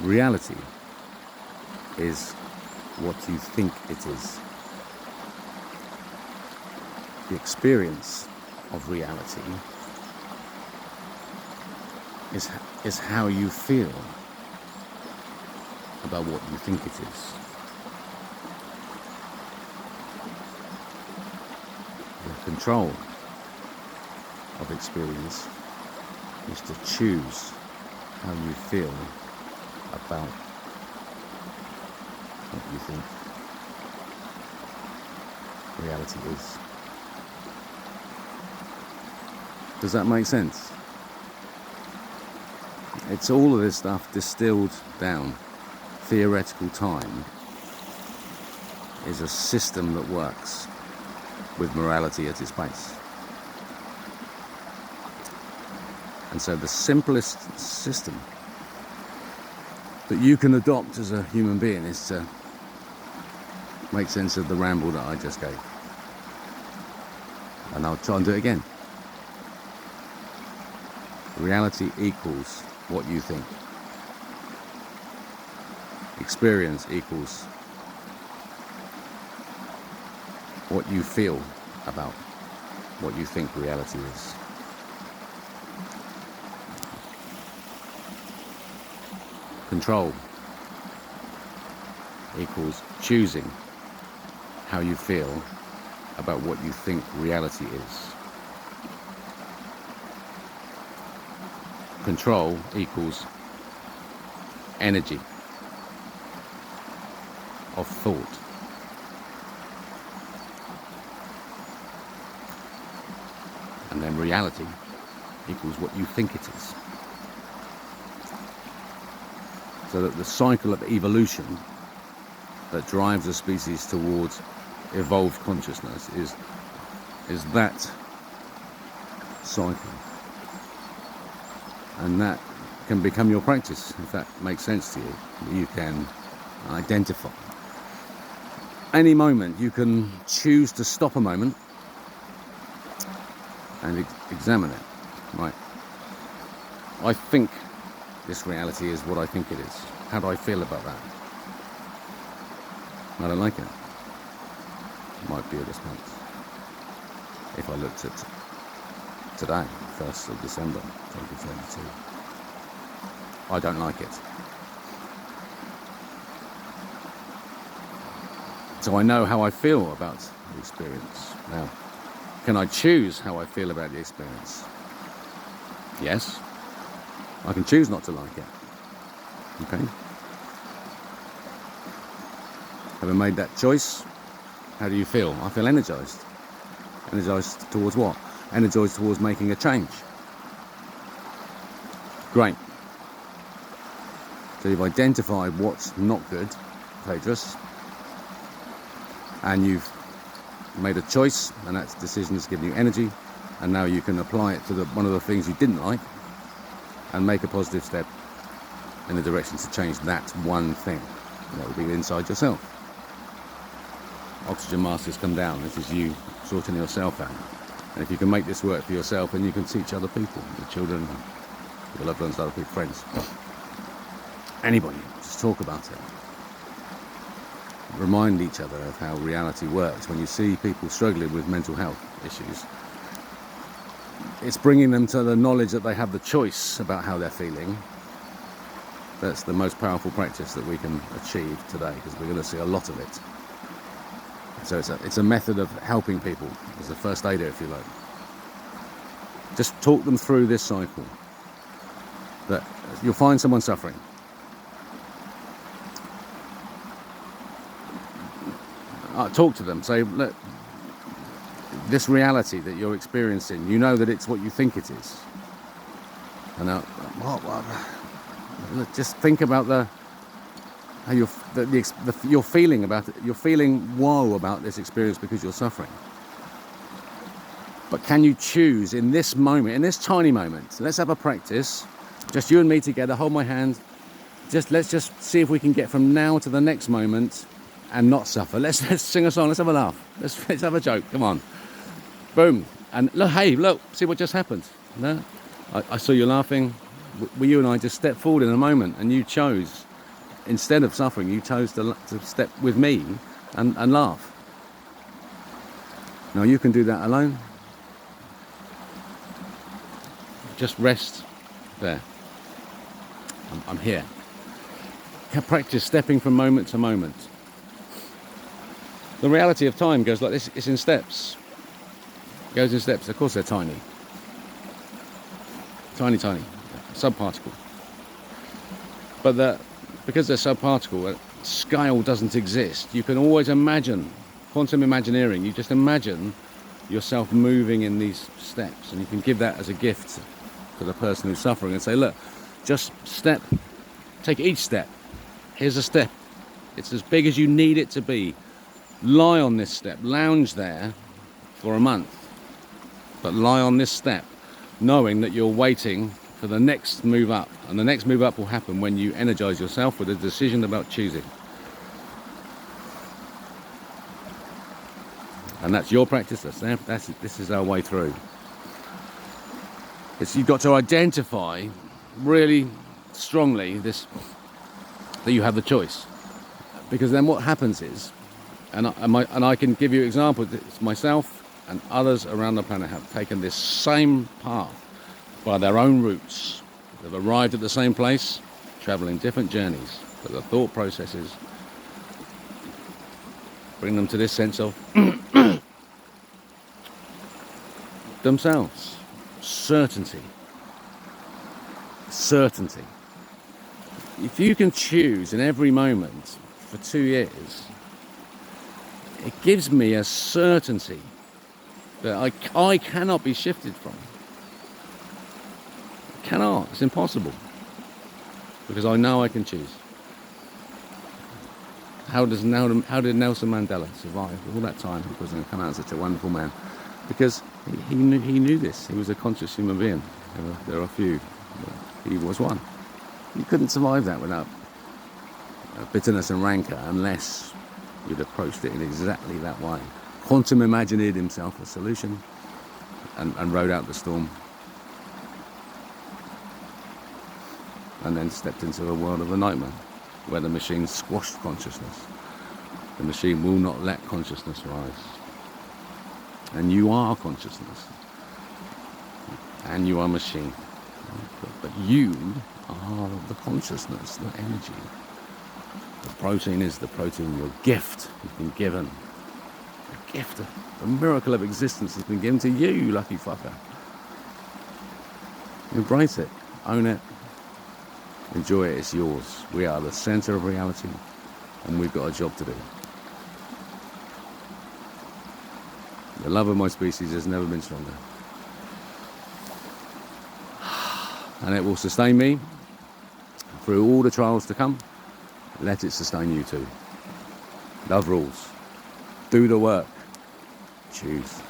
Reality is what you think it is. The experience of reality is how you feel about what you think it is. The control of experience is to choose how you feel about what you think reality is. Does that make sense? It's all of this stuff distilled down. Theoretical time is a system that works with morality at its base. And so the simplest system that you can adopt as a human being is to make sense of the ramble that I just gave. And I'll try and do it again. Reality equals what you think. Experience equals what you feel about what you think reality is. Control equals choosing how you feel about what you think reality is. Control equals energy of thought. And then reality equals what you think it is. So that the cycle of evolution that drives a species towards evolved consciousness is that cycle. And that can become your practice, if that makes sense to you. You can identify. Any moment, you can choose to stop a moment and examine it. Right. I think this reality is what I think it is. How do I feel about that? I don't like it. It might be a response. If I looked at today, 1st of December 2022, I don't like it. So I know how I feel about the experience. Now, can I choose how I feel about the experience? Yes. I can choose not to like it. Okay? Having made that choice, how do you feel? I feel energized. Energized towards what? Energized towards making a change. Great. So you've identified what's not good, Phaedrus, and you've made a choice, and that decision has given you energy, and now you can apply it to one of the things you didn't like and make a positive step in the direction to change that one thing. That will be inside yourself. Oxygen mask has come down. This is you sorting yourself out. And if you can make this work for yourself, then you can teach other people, your children, your loved ones, other people, friends. Anybody, just talk about it. Remind each other of how reality works. When you see people struggling with mental health issues, it's bringing them to the knowledge that they have the choice about how they're feeling. That's the most powerful practice that we can achieve today, because we're going to see a lot of it. So it's a method of helping people. It's a first aider, if you like. Just talk them through this cycle. That you'll find someone suffering. Talk to them. Say, look, this reality that you're experiencing, you know that it's what you think it is. And look, just think about how you're feeling about it. You're feeling woe about this experience because you're suffering. But can you choose in this moment, in this tiny moment? Let's have a practice. Just you and me together. Hold my hand. Let's just see if we can get from now to the next moment and not suffer. Let's sing a song. Let's have a laugh. Let's have a joke. Come on. Boom. And look, hey, look, see what just happened. No? I saw you laughing. You and I just stepped forward in a moment, and you chose instead of suffering, you chose to step with me and laugh. Now you can do that alone. Just rest there. I'm here. Practice stepping from moment to moment. The reality of time goes like this. It's in steps. It goes in steps. Of course they're tiny. Tiny, subparticle. But because they're subparticle, scale doesn't exist. You can always imagine, quantum imagineering, you just imagine yourself moving in these steps, and you can give that as a gift to the person who's suffering and say, look, just step, take each step. Here's a step. It's as big as you need it to be. Lie on this step, lounge there for a month, but lie on this step, knowing that you're waiting for the next move up, and the next move up will happen when you energize yourself with a decision about choosing. And that's your practice. This is our way through. You've got to identify really strongly that you have the choice, because then what happens is, and I can give you examples. Myself and others around the planet have taken this same path by their own routes. They've arrived at the same place, traveling different journeys, but the thought processes bring them to this sense of themselves. Certainty. If you can choose in every moment for 2 years, it gives me a certainty that I cannot be shifted from. Cannot. It's impossible. Because I know I can choose. How did Nelson Mandela survive all that time? He was going to come out such a wonderful man. Because he knew this. He was a conscious human being. There are a few. He was one. You couldn't survive that without bitterness and rancour unless you'd approached it in exactly that way. Quantum imagineered himself a solution and rode out the storm. And then stepped into a world of a nightmare where the machine squashed consciousness. The machine will not let consciousness rise. And you are consciousness. And you are machine. But you are the consciousness, the energy. The protein is the protein, your gift has been given. The gift, the miracle of existence has been given to you, you lucky fucker. Embrace it, own it, enjoy it, it's yours. We are the center of reality, and we've got a job to do. The love of my species has never been stronger. And it will sustain me through all the trials to come. Let it sustain you too. Love rules. Do the work. Choose.